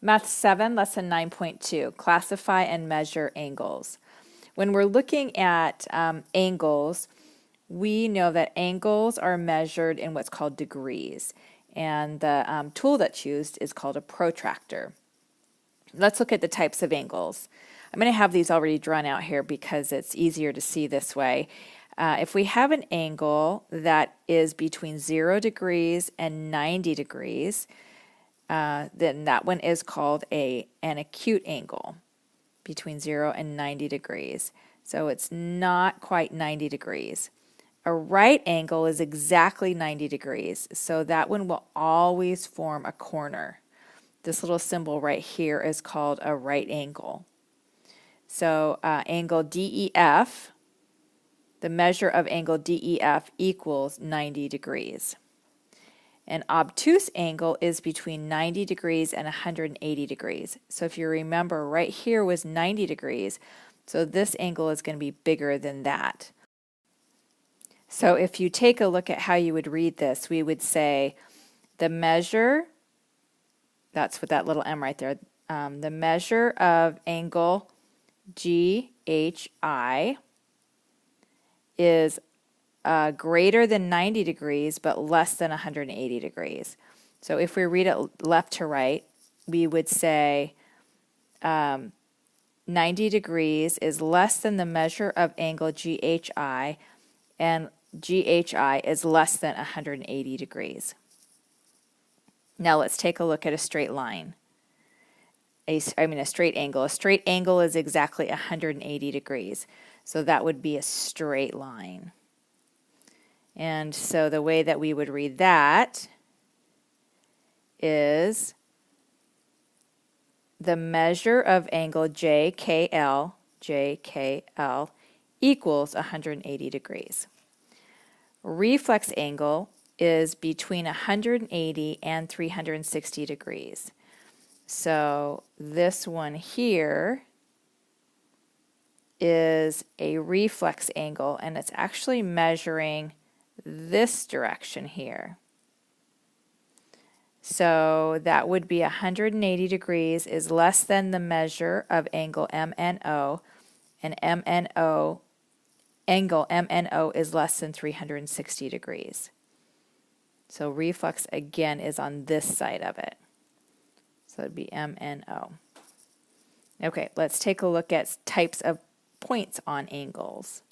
Math 7, Lesson 9.2, Classify and Measure Angles. When we're looking at angles, we know that angles are measured in what's called degrees, and the tool that's used is called a protractor. Let's look at the types of angles. I'm going to have these already drawn out here because it's easier to see this way. If we have an angle that is between 0 degrees and 90 degrees, then that one is called an acute angle between 0 and 90 degrees. So it's not quite 90 degrees. A right angle is exactly 90 degrees, so that one will always form a corner. This little symbol right here is called a right angle. So angle DEF, the measure of angle DEF equals 90 degrees. An obtuse angle is between 90 degrees and 180 degrees. So if you remember, right here was 90 degrees, so this angle is going to be bigger than that. So if you take a look at how you would read this, we would say the measure, that's with that little m right there, the measure of angle GHI is greater than 90 degrees but less than 180 degrees. So if we read it left to right, we would say 90 degrees is less than the measure of angle GHI, and GHI is less than 180 degrees. Now let's take a look at a straight line. A straight angle. A straight angle is exactly 180 degrees. So that would be a straight line. And so the way that we would read that is the measure of angle JKL equals 180 degrees. Reflex angle is between 180 and 360 degrees. So this one here is a reflex angle, and it's actually measuring this direction here. So that would be 180 degrees is less than the measure of angle MNO, and angle MNO is less than 360 degrees. So reflex again is on this side of it. So it would be MNO. Okay, let's take a look at types of points on angles.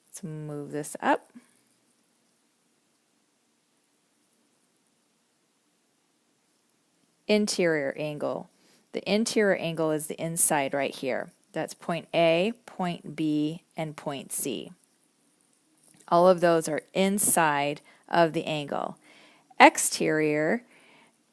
Let's move this up. Interior angle. The interior angle is the inside right here. That's point A, point B, and point C. All of those are inside of the angle. Exterior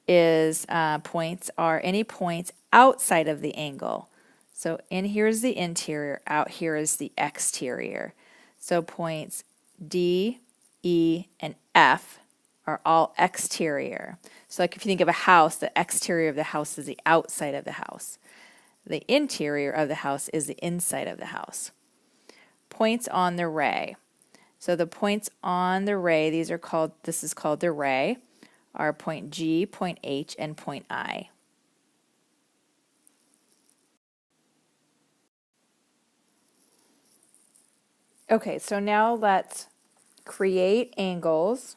is points are any points outside of the angle. So in here is the interior, out here is the exterior. So points D, E, and F are all exterior. So like if you think of a house, the exterior of the house is the outside of the house. The interior of the house is the inside of the house. Points on the ray. So the points on the ray, this is called the ray, are point G, point H, and point I. Okay, so now let's create angles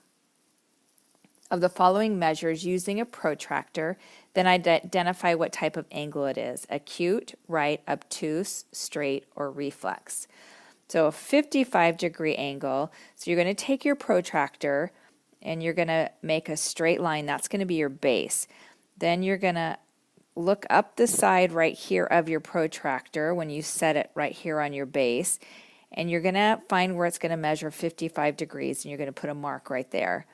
of the following measures using a protractor, then identify what type of angle it is: acute, right, obtuse, straight, or reflex. So a 55-degree angle, so you're going to take your protractor and you're going to make a straight line. That's going to be your base. Then you're going to look up the side right here of your protractor when you set it right here on your base, and you're going to find where it's going to measure 55 degrees, and you're going to put a mark right there.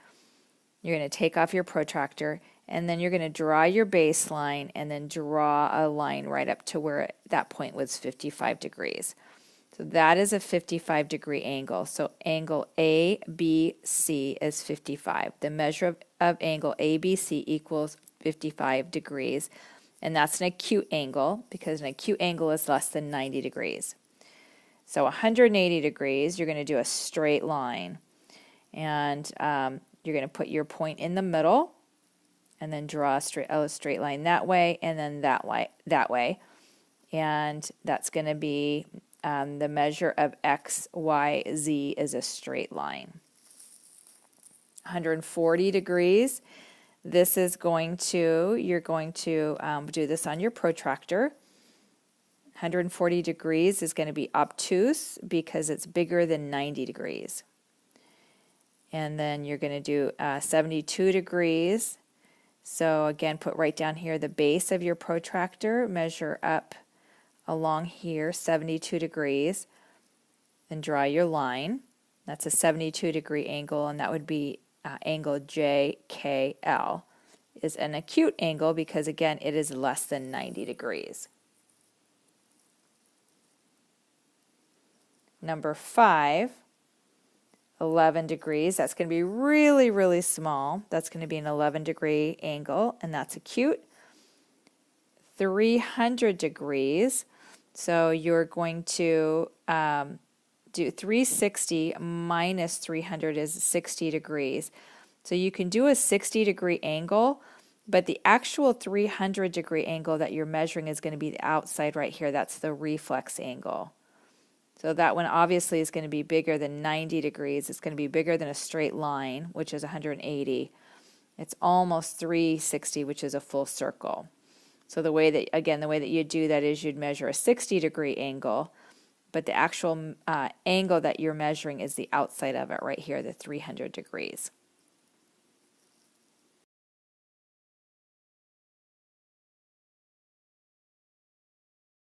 You're going to take off your protractor, and then you're going to draw your baseline and then draw a line right up to where that point was 55 degrees. So that is a 55-degree angle. So angle ABC is 55. The measure of angle ABC equals 55 degrees, and that's an acute angle because an acute angle is less than 90 degrees. So 180 degrees, you're going to do a straight line, and you're going to put your point in the middle, and then draw a straight line that way, and then that way. And that's going to be the measure of x, y, z is a straight line. 140 degrees. This is you're going to do this on your protractor. 140 degrees is going to be obtuse because it's bigger than 90 degrees. And then you're going to do 72 degrees. So again, put right down here the base of your protractor, measure up along here 72 degrees, then draw your line. That's a 72 degree angle, and that would be angle JKL. Is an acute angle because again it is less than 90 degrees. Number 5, 11 degrees. That's going to be really, really small. That's going to be an 11 degree angle, and that's acute. 300 degrees. So you're going to do 360 minus 300 is 60 degrees. So you can do a 60 degree angle, but the actual 300 degree angle that you're measuring is going to be the outside right here. That's the reflex angle. So that one obviously is going to be bigger than 90 degrees. It's going to be bigger than a straight line, which is 180. It's almost 360, which is a full circle. So the way that you do that is you'd measure a 60 degree angle, but the actual angle that you're measuring is the outside of it right here, the 300 degrees.